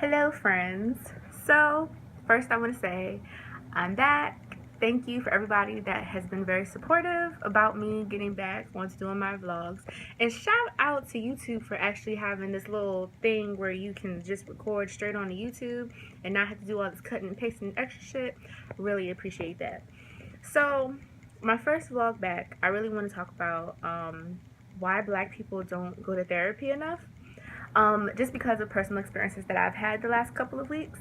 Hello, friends. So, first, I want to say I'm back. Thank you for everybody that has been very supportive about me getting back onto doing my vlogs. And shout out to YouTube for actually having this little thing where you can just record straight on the YouTube and not have to do all this cutting and pasting and extra shit. Really appreciate that. So, my first vlog back, I really want to talk about why black people don't go to therapy enough, just because of personal experiences that I've had the last couple of weeks.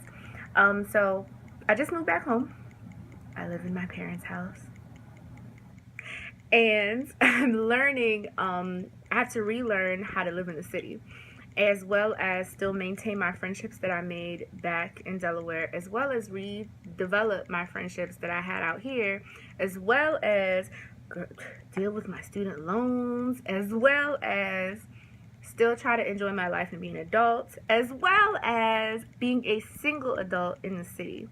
So I just moved back home. I live in my parents' house. And I'm learning, I have to relearn how to live in the city, as well as still maintain my friendships that I made back in Delaware, as well as redevelop my friendships that I had out here, as well as deal with my student loans, as well as still try to enjoy my life and be an adult, as well as being a single adult in the city.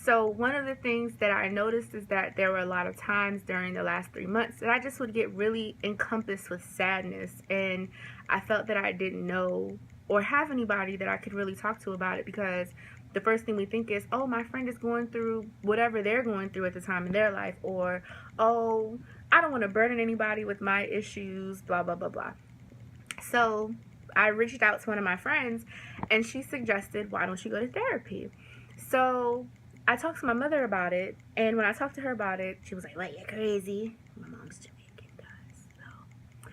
So one of the things that I noticed is that there were a lot of times during the last 3 months that I just would get really encompassed with sadness, and I felt that I didn't know or have anybody that I could really talk to about it, because the first thing we think is, oh, my friend is going through whatever they're going through at the time in their life, or, oh, I don't want to burden anybody with my issues, blah, blah, blah, blah. So I reached out to one of my friends, and she suggested, why don't you go to therapy? So I talked to my mother about it, and when I talked to her about it, she was like, what, you're crazy? My mom's Jamaican, guys. So.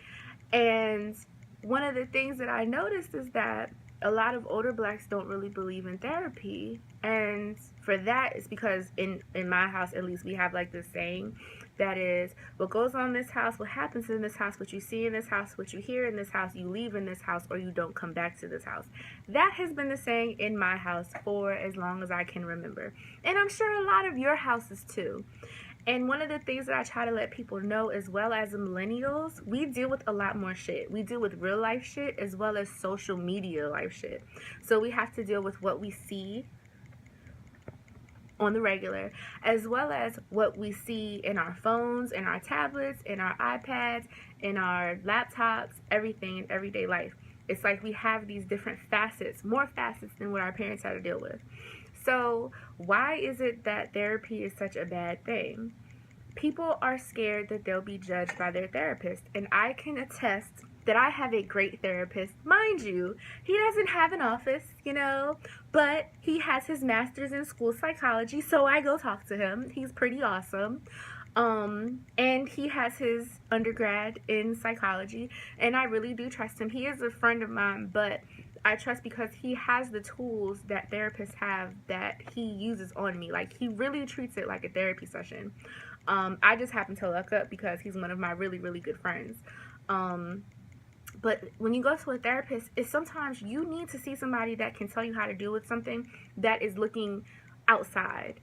And one of the things that I noticed is that a lot of older blacks don't really believe in therapy. And for that, it's because in my house, at least, we have like this saying that is, what goes on in this house, what happens in this house, what you see in this house, what you hear in this house, you leave in this house, or you don't come back to this house. That has been the saying in my house for as long as I can remember. And I'm sure a lot of your houses too. And one of the things that I try to let people know, as well as millennials, we deal with a lot more shit. We deal with real life shit as well as social media life shit. So we have to deal with what we see on the regular, as well as what we see in our phones, in our tablets, in our iPads, in our laptops, everything in everyday life. It's like we have these different facets, more facets than what our parents had to deal with. So why is it that therapy is such a bad thing? People are scared that they'll be judged by their therapist, and I can attest that I have a great therapist. Mind you, he doesn't have an office, but he has his master's in school psychology, so I go talk to him. He's pretty awesome. And he has his undergrad in psychology, and I really do trust him. He is a friend of mine, but I trust because he has the tools that therapists have that he uses on me. Like, he really treats it like a therapy session. I just happen to luck up because he's one of my really, really good friends. But when you go to a therapist, it's sometimes you need to see somebody that can tell you how to deal with something that is looking outside.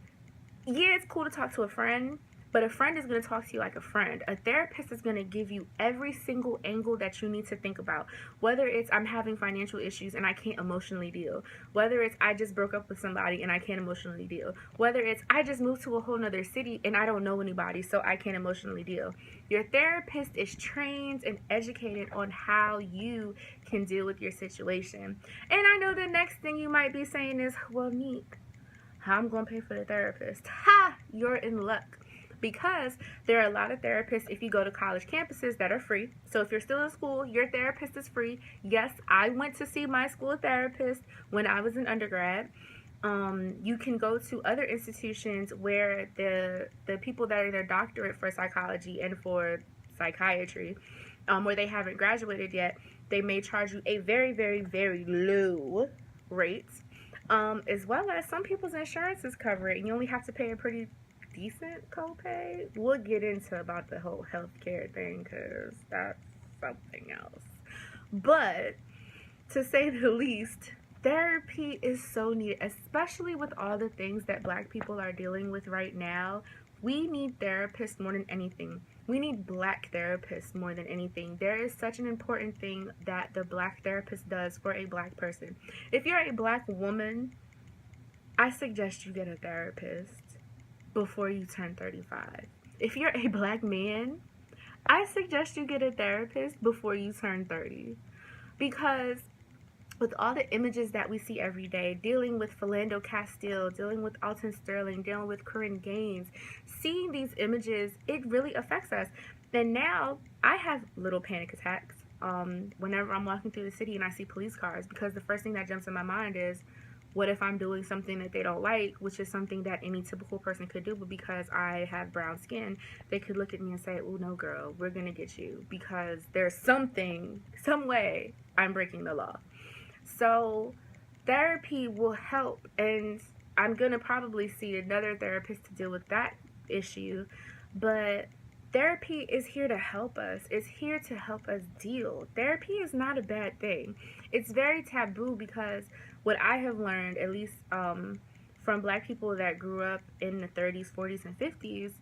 Yeah, it's cool to talk to a friend, but a friend is going to talk to you like a friend. A therapist is going to give you every single angle that you need to think about. Whether it's I'm having financial issues and I can't emotionally deal. Whether it's I just broke up with somebody and I can't emotionally deal. Whether it's I just moved to a whole nother city and I don't know anybody, so I can't emotionally deal. Your therapist is trained and educated on how you can deal with your situation. And I know the next thing you might be saying is, well, Neek, how I'm going to pay for the therapist? Ha! You're in luck. Because there are a lot of therapists, if you go to college campuses, that are free. So if you're still in school, your therapist is free. Yes, I went to see my school therapist when I was in undergrad. You can go to other institutions where the people that are their doctorate for psychology and for psychiatry, where they haven't graduated yet, they may charge you a very, very, very low rate. As well as some people's insurances cover it, and you only have to pay a pretty decent copay. We'll get into about the whole healthcare thing because that's something else. But to say the least, therapy is so needed, especially with all the things that black people are dealing with right now. We need therapists more than anything. We need black therapists more than anything. There is such an important thing that the black therapist does for a black person. If you're a black woman, I suggest you get a therapist before you turn 35. If you're a black man, I suggest you get a therapist before you turn 30. Because with all the images that we see every day, dealing with Philando Castile, dealing with Alton Sterling, dealing with Corinne Gaines, seeing these images, it really affects us. And now I have little panic attacks whenever I'm walking through the city and I see police cars, because the first thing that jumps in my mind is, what if I'm doing something that they don't like, which is something that any typical person could do, but because I have brown skin, they could look at me and say, oh no girl, we're gonna get you because there's something, some way I'm breaking the law. So therapy will help, and I'm going to probably see another therapist to deal with that issue, but therapy is here to help us. It's here to help us deal. Therapy is not a bad thing. It's very taboo because what I have learned, at least from black people that grew up in the 30s, 40s, and 50s,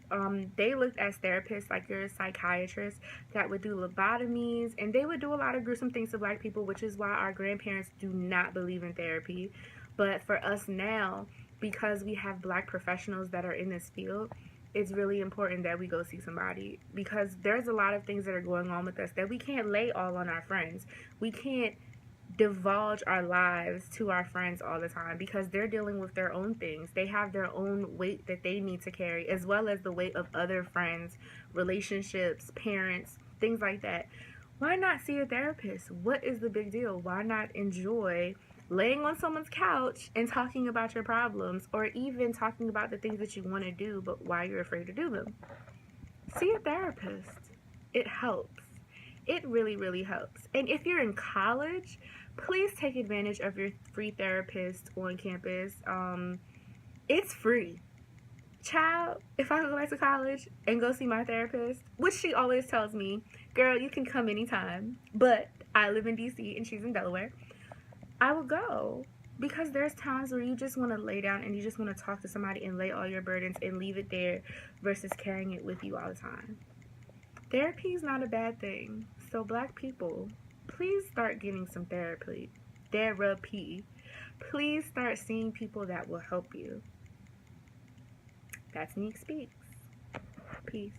they looked as therapists like your psychiatrist that would do lobotomies, and they would do a lot of gruesome things to black people, which is why our grandparents do not believe in therapy. But for us now, because we have black professionals that are in this field, it's really important that we go see somebody, because there's a lot of things that are going on with us that we can't lay all on our friends. We can't divulge our lives to our friends all the time because they're dealing with their own things. They have their own weight that they need to carry, as well as the weight of other friends, relationships, parents, things like that. Why not see a therapist? What is the big deal? Why not enjoy laying on someone's couch and talking about your problems, or even talking about the things that you want to do but why you're afraid to do them? See a therapist. It helps. It really, really helps. And if you're in college, please take advantage of your free therapist on campus. It's free. Child, if I go back to college and go see my therapist, which she always tells me, girl, you can come anytime, but I live in DC and she's in Delaware, I will go. Because there's times where you just want to lay down and you just want to talk to somebody and lay all your burdens and leave it there versus carrying it with you all the time. Therapy is not a bad thing. So black people, please start getting some therapy. Therapy. Please start seeing people that will help you. That's Neek Speaks. Peace.